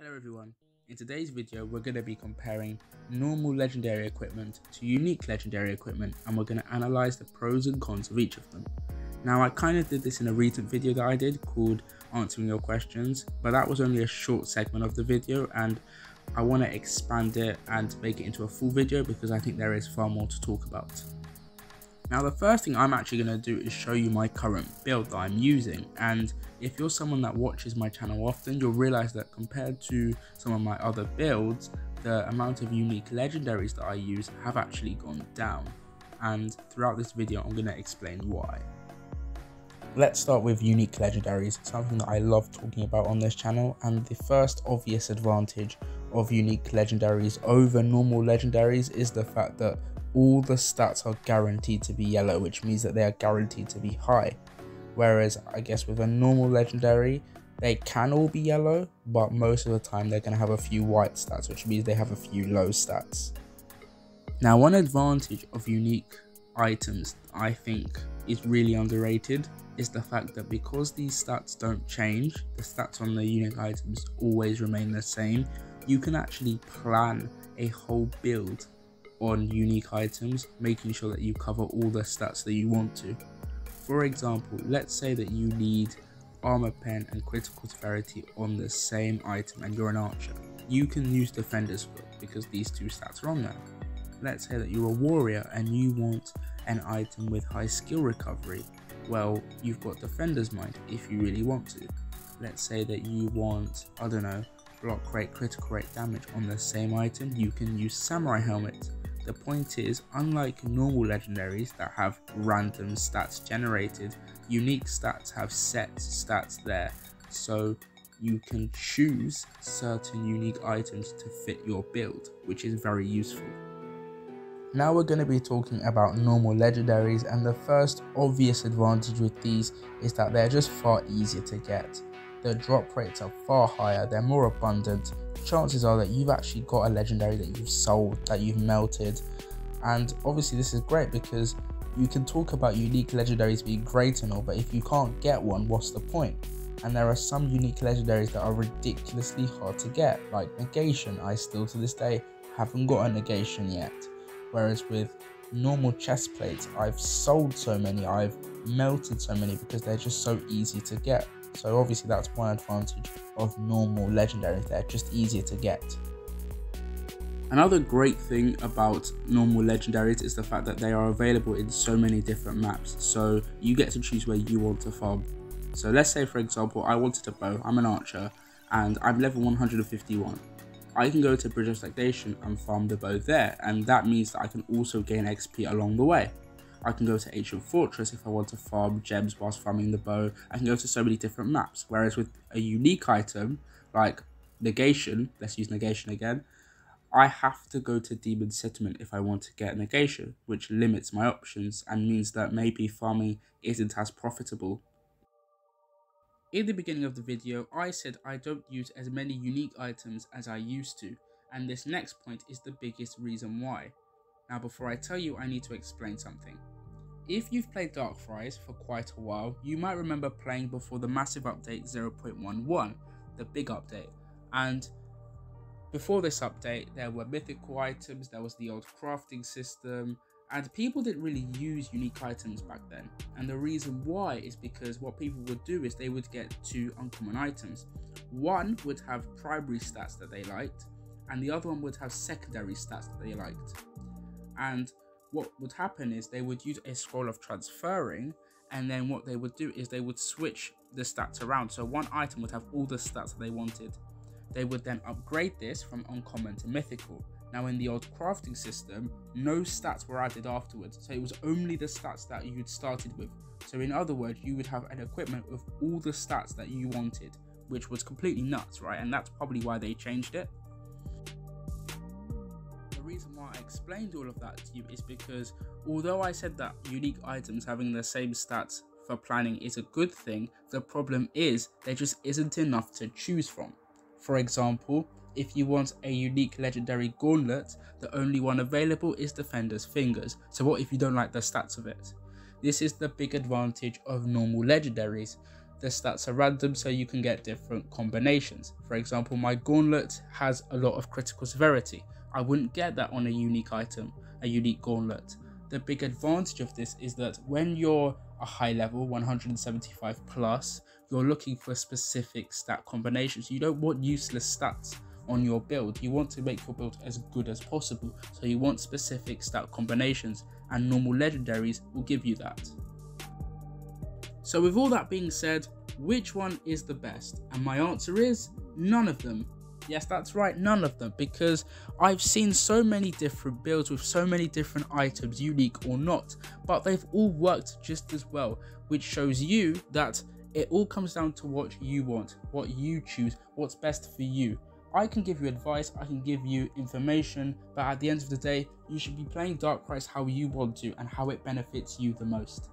Hello everyone, in today's video we're going to be comparing normal legendary equipment to unique legendary equipment, and we're going to analyze the pros and cons of each of them. Now I kind of did this in a recent video that I did called Answering Your Questions, but that was only a short segment of the video and I want to expand it and make it into a full video because I think there is far more to talk about. Now the first thing I'm actually going to do is show you my current build that I'm using, and if you're someone that watches my channel often, you'll realize that compared to some of my other builds, the amount of unique legendaries that I use have actually gone down, and throughout this video I'm going to explain why. Let's start with unique legendaries, something that I love talking about on this channel, and the first obvious advantage of unique legendaries over normal legendaries is the fact that all the stats are guaranteed to be yellow, which means that they are guaranteed to be high. Whereas I guess with a normal legendary, they can all be yellow, but most of the time they're going to have a few white stats, which means they have a few low stats. Now one advantage of unique items I think is really underrated is the fact that because these stats don't change, the stats on the unique items always remain the same, you can actually plan a whole build on unique items, making sure that you cover all the stats that you want to. For example, let's say that you need armor pen and critical severity on the same item and you're an archer. You can use defender's foot because these two stats are on there. Let's say that you're a warrior and you want an item with high skill recovery. Well, you've got defender's mind if you really want to. Let's say that you want, I don't know, block rate, critical rate damage on the same item, you can use samurai helmet. The point is, unlike normal legendaries that have random stats generated, unique stats have set stats there, so you can choose certain unique items to fit your build, which is very useful. Now we're going to be talking about normal legendaries, and the first obvious advantage with these is that they're just far easier to get. The drop rates are far higher, they're more abundant. Chances are that you've actually got a legendary that you've sold, that you've melted, and obviously this is great because you can talk about unique legendaries being great and all, but if you can't get one, what's the point? And there are some unique legendaries that are ridiculously hard to get, like negation. I still to this day haven't got a negation yet, whereas with normal chest plates I've sold so many, I've melted so many because they're just so easy to get. So obviously that's one advantage of normal legendaries, they're just easier to get. Another great thing about normal legendaries is the fact that they are available in so many different maps, so you get to choose where you want to farm. So let's say for example I wanted a bow, I'm an archer and I'm level 151. I can go to Bridge of Stagnation and farm the bow there, and that means that I can also gain XP along the way. I can go to Ancient Fortress if I want to farm gems whilst farming the bow. I can go to so many different maps, whereas with a unique item like negation, let's use negation again, I have to go to Demon Settlement if I want to get negation, which limits my options and means that maybe farming isn't as profitable. In the beginning of the video, I said I don't use as many unique items as I used to, and this next point is the biggest reason why. Now before I tell you, I need to explain something. If you've played Darkfries for quite a while, you might remember playing before the massive update 0.11, the big update, and before this update there were mythical items, there was the old crafting system, and people didn't really use unique items back then. And the reason why is because what people would do is they would get two uncommon items. One would have primary stats that they liked, and the other one would have secondary stats that they liked. And what would happen is they would use a scroll of transferring, and then what they would do is they would switch the stats around. So one item would have all the stats that they wanted. They would then upgrade this from uncommon to mythical. Now in the old crafting system, no stats were added afterwards, so it was only the stats that you'd started with. So in other words, you would have an equipment with all the stats that you wanted, which was completely nuts, right? And that's probably why they changed it. The reason why I explained all of that to you is because although I said that unique items having the same stats for planning is a good thing, the problem is there just isn't enough to choose from. For example, if you want a unique legendary gauntlet, the only one available is Defender's Fingers, so what if you don't like the stats of it? This is the big advantage of normal legendaries. the stats are random, so you can get different combinations. For example, my gauntlet has a lot of critical severity. I wouldn't get that on a unique item, a unique gauntlet. The big advantage of this is that when you're a high level, 175 plus, you're looking for specific stat combinations. You don't want useless stats on your build. You want to make your build as good as possible, so you want specific stat combinations, and normal legendaries will give you that. So with all that being said, which one is the best? And my answer is none of them. Yes, that's right, none of them, because I've seen so many different builds with so many different items, unique or not, but they've all worked just as well, which shows you that it all comes down to what you want, what you choose, what's best for you. I can give you advice, I can give you information, but at the end of the day, you should be playing Darkrise how you want to and how it benefits you the most.